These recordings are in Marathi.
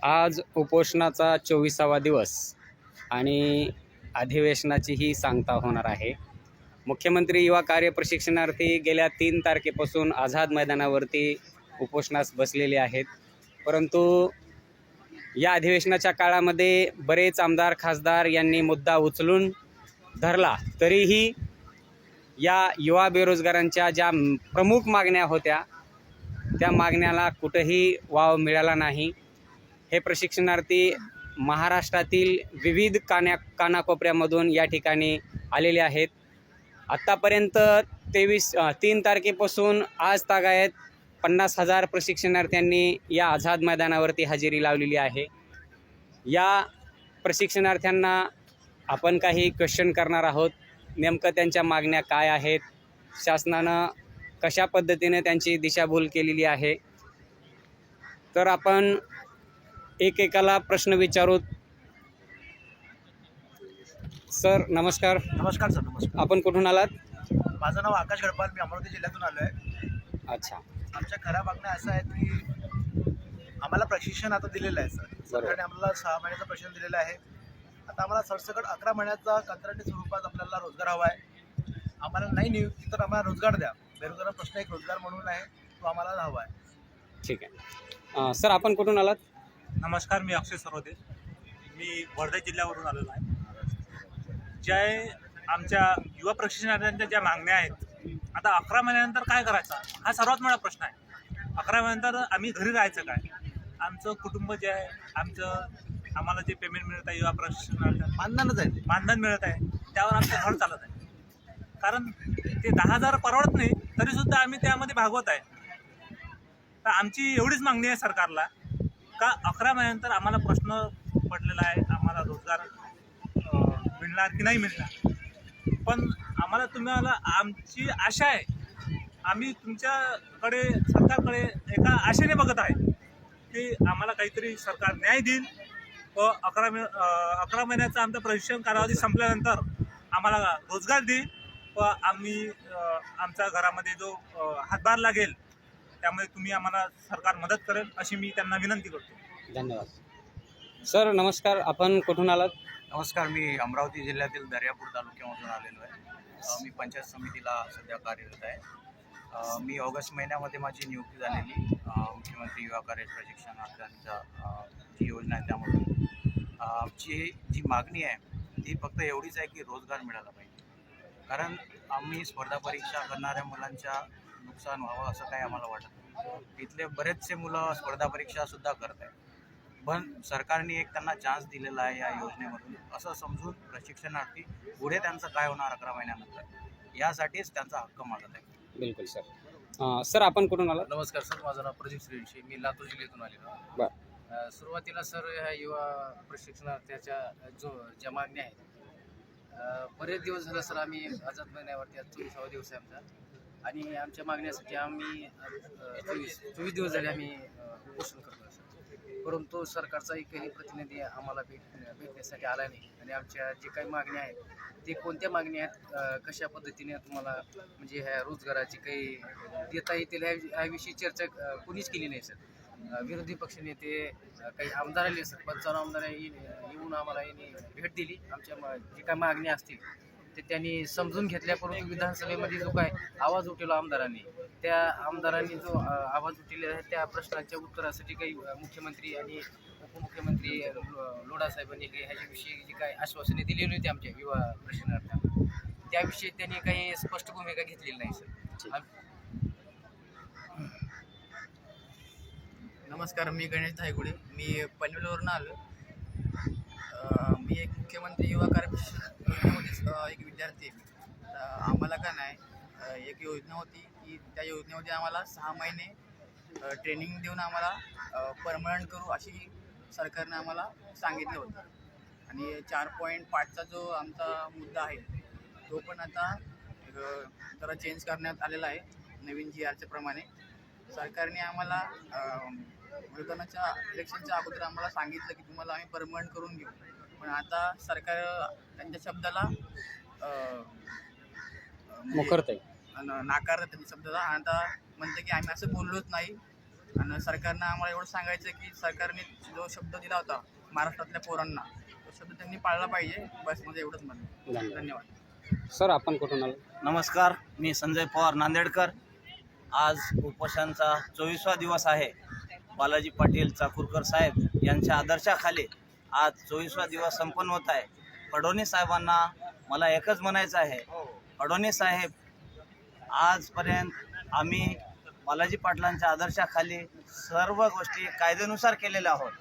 आज उपोषणाचा 24वा दिवस आणि अधिवेशनाचीही सांगता होणार आहे. मुख्यमंत्री युवा कार्य प्रशिक्षणार्थी गेल्या 3 तारखेपासून आझाद मैदानावरती उपोषणास बसलेले आहेत. परंतु या अधिवेशनाच्या काळामध्ये बरेच आमदार खासदार यांनी मुद्दा उचलून धरला, तरीही या युवा बेरोजगारांच्या ज्या प्रमुख मागण्या होत्या त्या मागण्याला कुठेही वाव मिळाला नाही. हे प्रशिक्षणार्थी महाराष्ट्रातील विविध कानाकोपऱ्यामधून या ठिकाणी आलेले आहेत. आत्तापर्यंत 3 तारखेपासून आज तागायत 50,000 प्रशिक्षणार्थ्यांनी या आझाद मैदानावरती हजेरी लावलेली आहे. या प्रशिक्षणार्थ्यांना आपण काही क्वेश्चन करणार आहोत. नेमकं त्यांच्या मागण्या काय आहेत, शासनानं कशा पद्धतीने त्यांची दिशाभूल केलेली आहे, तर आपण एकेकाला प्रश्न विचारू. सर नमस्कार. नमस्कार सर. नमस्कार. आपण कुठून आलात? माझं नाव आकाश गडपाल. मी अमरावती जिल्ह्यातून आलो आहे. अच्छा. आमच्या खऱ्या मागण्या असं आहेत की आम्हाला प्रशिक्षण आता दिलेलं आहे सर. सरकारने आम्हाला 6 महिन्याचं प्रशिक्षण दिलेलं आहे. आता आम्हाला सरसकट 11 महिन्याचा कंत्राटी स्वरूपात आपल्याला रोजगार हवा आहे. आम्हाला नाही नियुक्ती तर आम्हाला रोजगार द्या. बेरोजगार प्रश्न एक रोजगार म्हणून आहे, तो आम्हाला हवा आहे. ठीक आहे. सर आपण कुठून आलात? नमस्कार, मी अक्षय सरोदे. मी वर्धा जिल्ह्यावरून आलेलो आहे. ज्या आमच्या युवा प्रशिक्षणार्थ्यांच्या ज्या मागण्या आहेत, आता 11 महिन्यानंतर काय करायचं हा सर्वात मोठा प्रश्न आहे. 11 महिन्यानंतर आम्ही घरी राहायचं काय? आमचं कुटुंब जे आहे, आम्हाला जे पेमेंट मिळत आहे युवा प्रशिक्षणार्थ्यांना मानधन मिळत आहे, त्यावर आमचं घर चालत आहे. कारण ते 10,000 परवडत नाही, तरीसुद्धा आम्ही त्यामध्ये भागवत आहे. तर आमची एवढीच मागणी आहे सरकारला का 11 महिन्यानंतर आम्हाला प्रश्न पडलेला आहे, आम्हाला रोजगार मिळणार की नाही मिळणार. पण तुम्हाला आमची आशा आहे, आम्ही तुमच्याकडे सरकारकडे एका आशेने बघत आहे की आम्हाला काहीतरी सरकार न्याय देईल व 11 महिन्याचा आमचं प्रशिक्षण कालावधी संपल्यानंतर आम्हाला रोजगार देईल व आम्ही आमच्या घरामध्ये जो हातभार लागेल त्यामुळे तुम्ही आम्हाला सरकार मदत करेल अशी मी त्यांना विनंती करतो. धन्यवाद. सर नमस्कार. आपण कुठून आलात? नमस्कार. मी अमरावती जिल्ह्यातील दर्यापूर तालुक्यामधून आलेलो आहे. मी पंचायत समितीला सध्या कार्यरत आहे. मी ऑगस्ट महिन्यामध्ये माझी नियुक्ती झालेली मुख्यमंत्री युवा कार्य प्रशिक्षणार्थ्यांच्या जी योजना आहे त्यामधून. आमची जी मागणी आहे ती फक्त एवढीच आहे की रोजगार मिळाला पाहिजे. कारण आम्ही स्पर्धा परीक्षा करणाऱ्या मुलांच्या नुकसान व्हावं असं काही आम्हाला वाटत नाही. इथले बरेचसे मुलं स्पर्धा परीक्षासुद्धा करत आहेत, पण सरकारने एक त्यांना चान्स दिलेला आहे या योजनेमधून असं समजून प्रशिक्षणार्थी पुढे त्यांचं काय होणार 11 महिन्यानंतर यासाठीच त्यांचा हक्क मागत आहे. बिलकुल सर. सर आपण कुठून आलात? नमस्कार सर. माझं नाव प्रदीप श्रीवंशी. मी लातूर जिल्ह्यातून आलेलो. बरं. सुरुवातीला सर ह्या युवा प्रशिक्षणार्थ्याच्या ज्या मागण्या आहेत, बरेच दिवस झालं सर आम्ही आझाद महिन्यावरती आज 24वा दिवस आहे आमचा. आणि आमच्या मागण्यासाठी आम्ही 24 दिवस झाले आम्ही उपोषण करतो सर. परंतु सरकारचा एकही प्रतिनिधी आम्हाला भेटण्यासाठी आला नाही. आणि आमच्या जे काही मागण्या आहेत ते कोणत्या मागण्या आहेत, कशा पद्धतीने तुम्हाला म्हणजे ह्या रोजगाराची काही देता येतील ह्याविषयी चर्चा कोणीच केली नाही सर. विरोधी पक्षनेते काही आमदार आले सर, 55 आमदार येऊन आम्हाला भेट दिली. आमच्या जे काही मागण्या असतील ते त्यांनी समजून घेतल्या. परंतु विधानसभेमध्ये जो काय आवाज उठवला आमदारांनी, त्या आमदारांनी जो आवाज उठवलेला आहे त्या प्रश्नाच्या उत्तरासाठी काही मुख्यमंत्री आणि उपमुख्यमंत्री लोढा साहेबांनी काही ह्याच्याविषयी जी काही आश्वासने दिलेली होती आमच्या युवा प्रशिक्षणार्थ्यांना, त्याविषयी त्यांनी काही स्पष्ट भूमिका घेतलेली नाही सर. नमस्कार. मी गणेश धायगुडे. मी पनवेलवरून आलो. मी एक मुख्यमंत्री युवा कार्य प्रशिक्षणामध्येच एक विद्यार्थी आहे. आम्हाला का नाही एक योजना होती की त्या योजनेमध्ये आम्हाला 6 महिने ट्रेनिंग देऊन आम्हाला परमनंट करू अशी सरकारने आम्हाला सांगितलं होतं. आणि 4.5चा जो आमचा मुद्दा आहे तो पण आता जरा चेंज करण्यात आलेला आहे नवीन GRच्या प्रमाणे. सरकारने आम्हाला मतदानाच्या इलेक्शनच्या अगोदर आम्हाला सांगितलं की तुम्हाला आम्ही परमनंट करून घेऊ. पण आता सरकार त्यांच्या शब्दाला मुखरत आहे, नाकारत त्यांच्या शब्दाला. आता म्हणतं की आम्ही असं बोललोच नाही, आणि सरकारनं आम्हाला एवढं सांगायचं की सरकारने जो शब्द दिला होता महाराष्ट्रातल्या पोरांना तो शब्द त्यांनी पाळला पाहिजे. बस माझं एवढंच म्हणणं आहे. धन्यवाद. सर आपण कुठून आलात? नमस्कार, मी संजय पवार नांदेडकर. आज उपोषणचा 24वा दिवस आहे. बालाजी पाटील चाकूरकर साहेब यांच्या आदर्शाखाली आज 24वा दिवस संपन्न होत आहे. फडणवीस साहेबांना मला एकच म्हणायचं आहे, फडणवीस साहेब आजपर्यंत आम्ही बालाजी पाटलांच्या आदर्शाखाली सर्व गोष्टी कायद्यानुसार केलेल्या आहोत,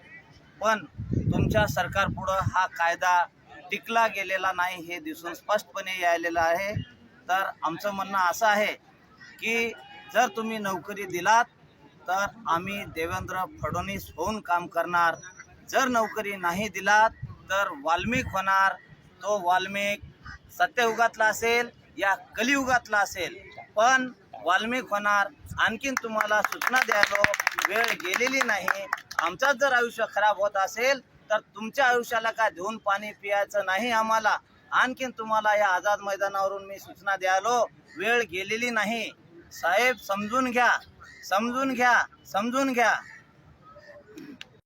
पण तुमच्या सरकारपुढं हा कायदा टिकला गेलेला नाही हे दिसून स्पष्टपणे यायलेलं आहे. तर आमचं म्हणणं असं आहे की जर तुम्ही नोकरी दिलात तर आम्ही देवेंद्र फडणवीस होऊन काम करणार. जर नोकरी नाही दिलात तर वाल्मिक होणार. तो वाल्मिक सत्ययुगातला असेल या कलियुगातला असेल, पण वाल्मिक होणार. आणखीन तुम्हाला सूचना द्यायला वेळ गेलेली नाही. आमचाच जर आयुष्य खराब होत असेल तर तुमच्या आयुष्याला काय धुवून पाणी पियायचं नाही आम्हाला. आणखीन तुम्हाला या आझाद मैदानावरून मी सूचना द्यायलो वेळ गेलेली नाही. साहेब समजून घ्या, समजून घ्या, समजून घ्या.